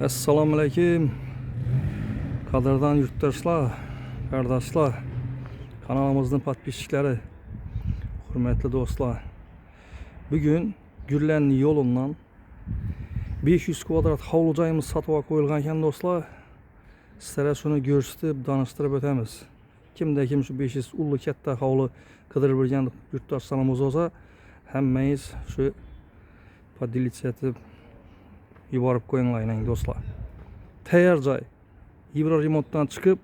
Assalomu alaykum. Qadrdan yurtdoshlar, qardoshlar, kanalimizning podpисчиклari, hurmatli do'stlar. Bugun Gurlanli yo'lidan 500 kvadrat hovli joyimiz sotuvga qo'yilgan ekan do'stlar. Sizlarga shuni ko'rsatib, tanishtirib o'tamiz. Kimda kim shu 500 ulli katta hovli qidirib yurgan yurtdoshlarimiz bo'lsa, hammangiz shu podelиться etib yuborib qo'yinglar do'stlar. Tayyor joy. Ibro remontdan chiqib,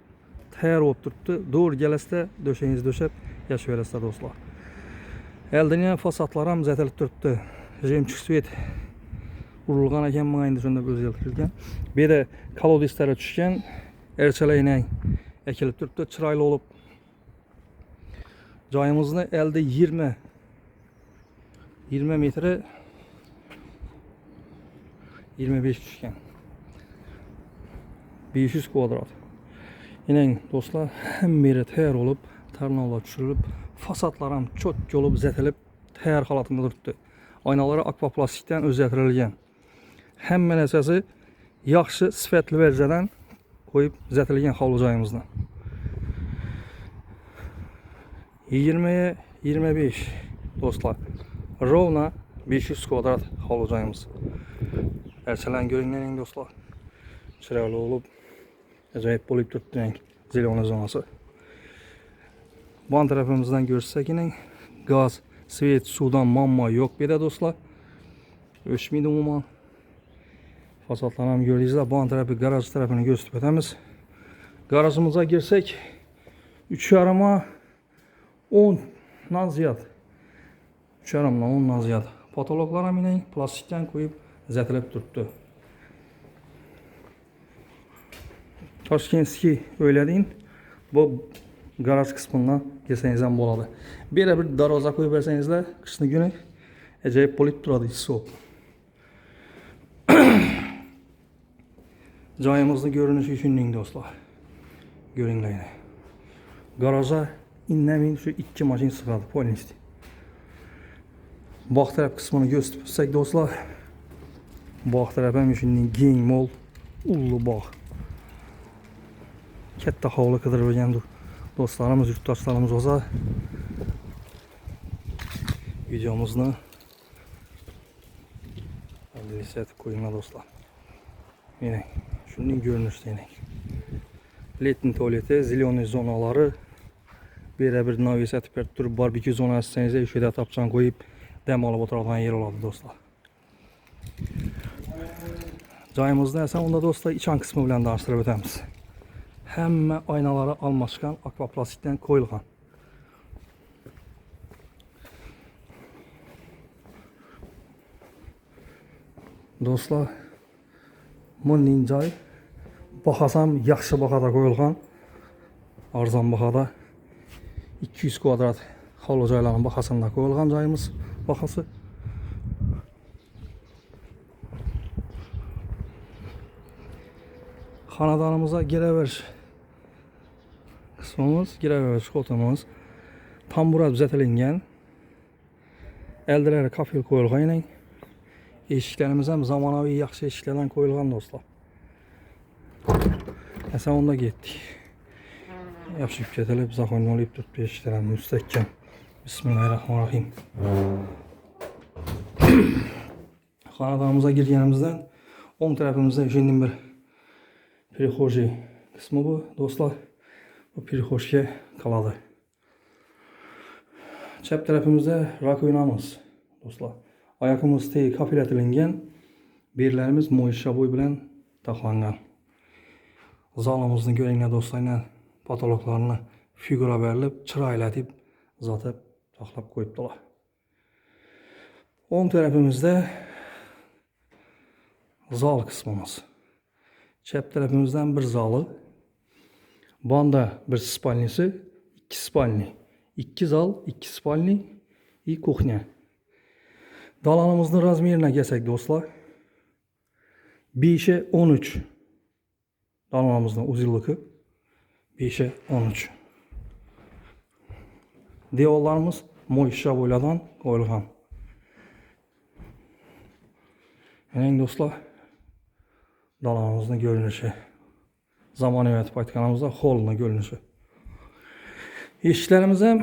tayyor bo'lib turibdi. Doğru kelasizda döşeğingizni döşep yashayverasizlar do'stlar. Eldin fasadlar ham zatilib turibdi. Jemchiq svet urilgan ekan, menga endi shunda o'zgartirilgan. Bu yerda kolodeslar tushgan, erchalayning ekilib turibdi, chiroyli bo'lib. Joyimizni elde 20 metri 25 tushgan. 500 kvadrat. Yine do'stlar, hamma yeri tayyor bo'lib, tarnovlar tushirilib, fasadlar ham cho'tki bo'lib, zatilib, tayyor holatida turibdi. Oynalari akvaplastikdan o'zgartirilgan. Hamma narsasi yaxshi sifatli versiyadan qo'yib zatilgan hovli joyimizdan. 20-25 do'stlar. Rovna 500 kvadrat hovli joyimiz. Erchalan ko'ringlar do'stlar. Chiroyli bo'lib, ajoyib bo'lib turibdi zeleniy zonasi. Bu tarafimizdan ko'rsak, gaz, svet, suvdan muammo yo'q bu yerda do'stlar. O'chmaydi umuman. Fasadlarni ham ko'rdingizlar. Bu tarafı garaj tarafini ko'rsatib o'tamiz. Garajimizga girsak, 3,5 10 dan ziyod. 3,5 dan 10 dan ziyod. Patologlar ham plastikdan qo'yib zatilib turibdi. Toshkentskiy o'ylading, bu garaj qismidan kelsangiz ham bo'ladi. Bu yerga bir darvoza qo'yib bersangizlar, qishni kuni ajoyib bo'lib turadi hisob. Joyimizni ko'rinishi shunday do'stlar. Ko'ringlar. Garajga innamin shu 2 mashina sig'adi, polnisti. Bog' taraf qismini ko'rsatib o'tsak do'stlar, bog' taraf ham shunday keng, mo'l, ulli bog'. Katta hovli qidirib yurgan do'stlarimiz, yurtdoshlarimiz bo'lsa, videomizni adresga qo'yinglar do'stlar. Mana shunday ko'rinishda Letniy tualeti, zeleniy zonalari, bu yerda bir навесатib turib, barbekü zonasi sangiz, shu yerda tapchan qo'yib, dam olib o'tiradigan yer oladi do'stlar. Joyimizni esa unda do'stlar ichan qismi bilan tanishtirib o'tamiz. Hamma oynaları almashgan, akvaplastikdan qo'yilgan. Do'stlar, bunday joy bahasam yaxshi bahada qo'yilgan. Arzon bahada 200 kvadrat hovli joylarning bahasida qo'yilgan joyimiz bahasi. Xonadonimizga giraverish qismimiz, giraverish o'rtamimiz tamburat uzatilingan. Eldilari kafel qo'yilgan. Eshiklarimiz ham zamonaviy yaxshi eshiklardan qo'yilgan do'stlar. Esa unda ketdik. Yaxshi ketilib, zaxonli olib turibdi eshiklar ham mustahkam. Bismillahirrohmanirrohim. Xonadonimizga kirganimizdan o'ng tarafimizda shunday bir перехожий qismi bu do'stlar. Bu перехожga qoladi. Chap tarafimizda rakovinamiz do'stlar. Oyog'imiz teg kafelatilgan. Berlarimiz mo'yshabo'y bilan taxlangan. Zalimizni ko'ringlar do'stlar, patologlarni figura berilib, chiroylatib, zotib taxlab qo'yibdilar. O'ng tarafimizda zal qismimiz. Chap tarafimizdan bir zali, banda bir spalnisi, 2 spalni, 2 zal, 2 spalni и kuxnya. Dalanımızın razmerine gəlsək do'stlar, 5'e 13. Dalanımızın uzunluğu 5'e 13. Devorlarımız mo'ysha bo'yladan qo'yilgan. Mana do'stlar, Dalağımızın görünüşü. Zamanəviyyat patkanımızda holuna görünüşü. Eşiklərimiz həm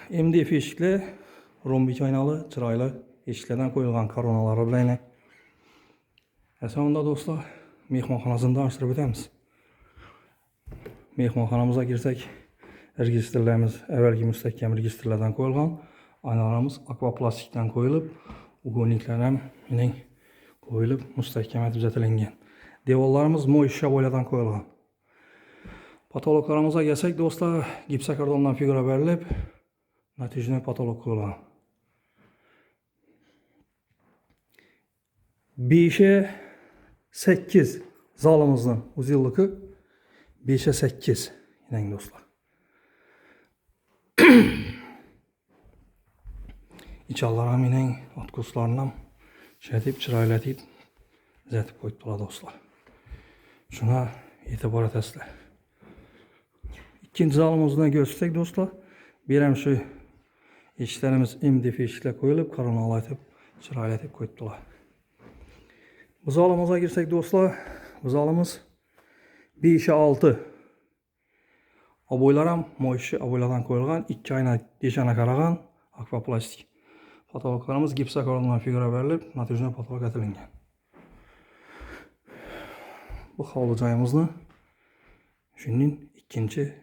MDF eşikli, rombik aynalı, çıraylı eşiklərdən qoyulğan koronaları biləyinə. Sonunda dostlar, mehmanxanasını danışdırıb edəmiz. Mehmanxanamıza girsək, registrlərimiz əvvəlki müstəhkəm registrlərdən qoyulğan, aynalarımız akvaplastikdən qoyulub, uğunliklərəm yine qoyulub, müstəhkəmət düzətilingən. Devallarımız moy şabolyadan qoyulğan. Patologlarımıza gəlsək dostlar, gipsakardondan figura verilib, nəticədə patolog qoyulğan. 5'e 8 zalımızın uzunluğu 5'e 8 yine dostlar. İçallarım yine atkuslarından şədib, çıraylatib, zətib qoydular dostlar. Şuna etibar etəsilər. İkinci zalımızdan görsək dostlar, bir həmşi eşiklərimiz MDF eşiklə qoyulub, koronalayıb, çıraylatib qoydular. Bu zalımıza girsək dostlar, bu zalımız 5'e 6. Aboylaram moyşi aboylardan qoyulğan, 2 ayna deşana qarağan, akvaplastik. Patologlarımız gipsakardondan figura verilib, nəticədə patolog ətilingən. Bu havlucayımızın şunun ikinci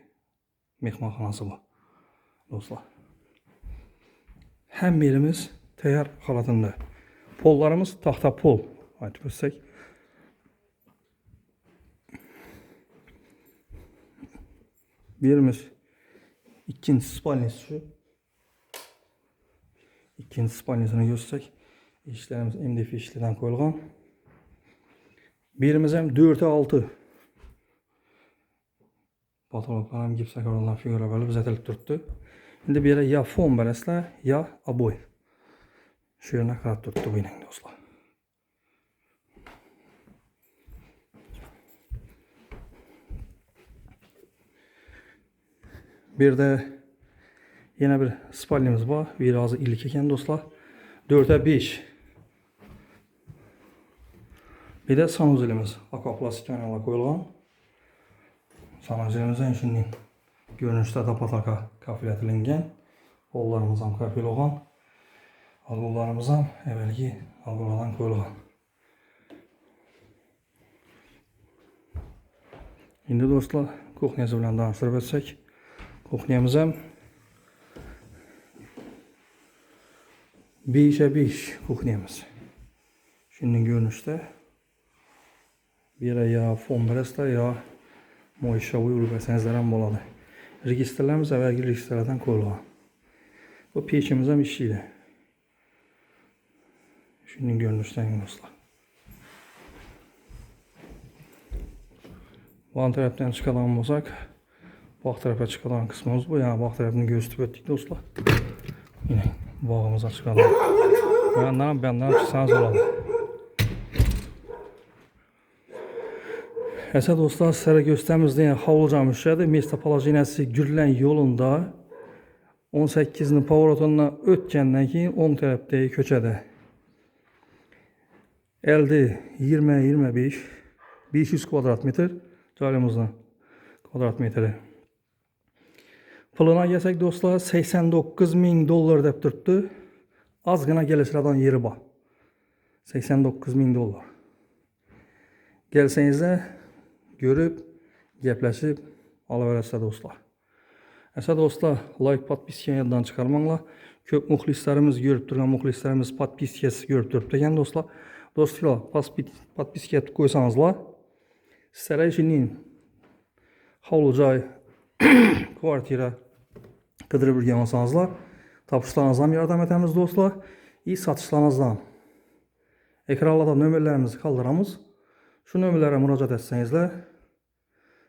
mehmanxanası bu dostlar. Hem yerimiz təyər xalatında. Pollarımız taxta pol. Haydi görsək. Birimiz ikinci spalnisi şu. İkinci spalnisini görsək. İşlərimiz MDF işlərdən qoyulğan. Birimiz hem 4'e 6. Patologlarım gipsakardondan figura verilib, zətilib durdu. Şimdi bir yere ya fon bərəslə, ya aboy. Şu yerine qarab durdu bu ilə dostlar. Bir de yine bir spalnimiz var. Biraz ilik eken dostlar. 4'e 5. Bir de sanuzilimiz. Akvaplastik aynalar qoyulğan. Sanuzilimizin şimdi görünüşdə də pataka kafil etilingən. Hollarımızdan kafil olan. Algılarımızdan əvvəlki algılardan qoyulğan. İndi dostlar, kuxnyası bilan danışdırıb etsək. Kuxnyamızam 5'e 5 kuxnyamız. Şimdi görünüşdə bir ya fon bərəslə, ya moyşavuy ürbəsənizlərəm boladı. Registrlərimiz əvvəlki registrlərdən qoyulğan. Bu peçimizəm işləyir. Şimdi görünüşdən dostlar. Bu tərəfdən çıxadan olsaq, bax tərəfə çıxadan qismimiz bu. Yəni bax tərəfini göstərib etdik dostlar. Yine bağımıza çıxadan. Bəndən çıxsanız oladı. Əsəd dostlar, sizlərə göstərimizdə havluca müştəridir. Mestapoloji iğnəsi Gürlən yolunda 18'nin pavrotonuna ötkəndən keyin 10 tərəfdəki köçədə. Əldə 20-25 500 kvadrat metr caylımızın kvadrat metri. Puluna gəlsək dostlar, $89.000 dəb durdu. Az qına gəlişlərdən yeri var. $89.000. Gəlsənizdə görüb, gəpləşib, alıverəsə dostlar. Əsə dostlar, like podpiskəni yaddan çıxarmaqla, köp müxlislərimiz görüb durğan müxlislərimiz podpiskəsi görüb durub dəyən dostlar. Dostlar, podpiskə qoysanızlar, sizlərə işinin havlucay, kvartira qıdırıb ürgən olsanızlar, tapışlarınızdan yardım etəmiz dostlar. İyi satışlarınızdan. Ekranlarda nömrələrimizi qaldıramız. Şu nömrələrə müraciət etsənizlər,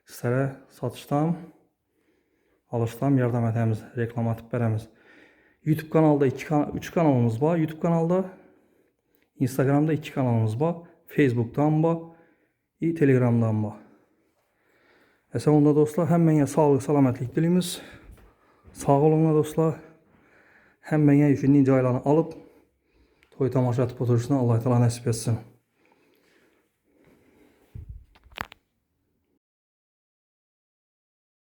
sizlərə satışdan, alışdan yardım etəmiz, reklam atıb verəmiz. YouTube kanalda 3 kanalımız var. YouTube kanalda, Instagramda 2 kanalımız var. Facebook'dan var, Telegram'dan var. Əsə onda dostlar, həm mənə sağlıq, salamətlік dilimiz. Sağ olun dostlar. Həm mənə işinin caylarını alıb, toy tamaşa atıb oturuşuna Allah-u Teala nəsib etsin.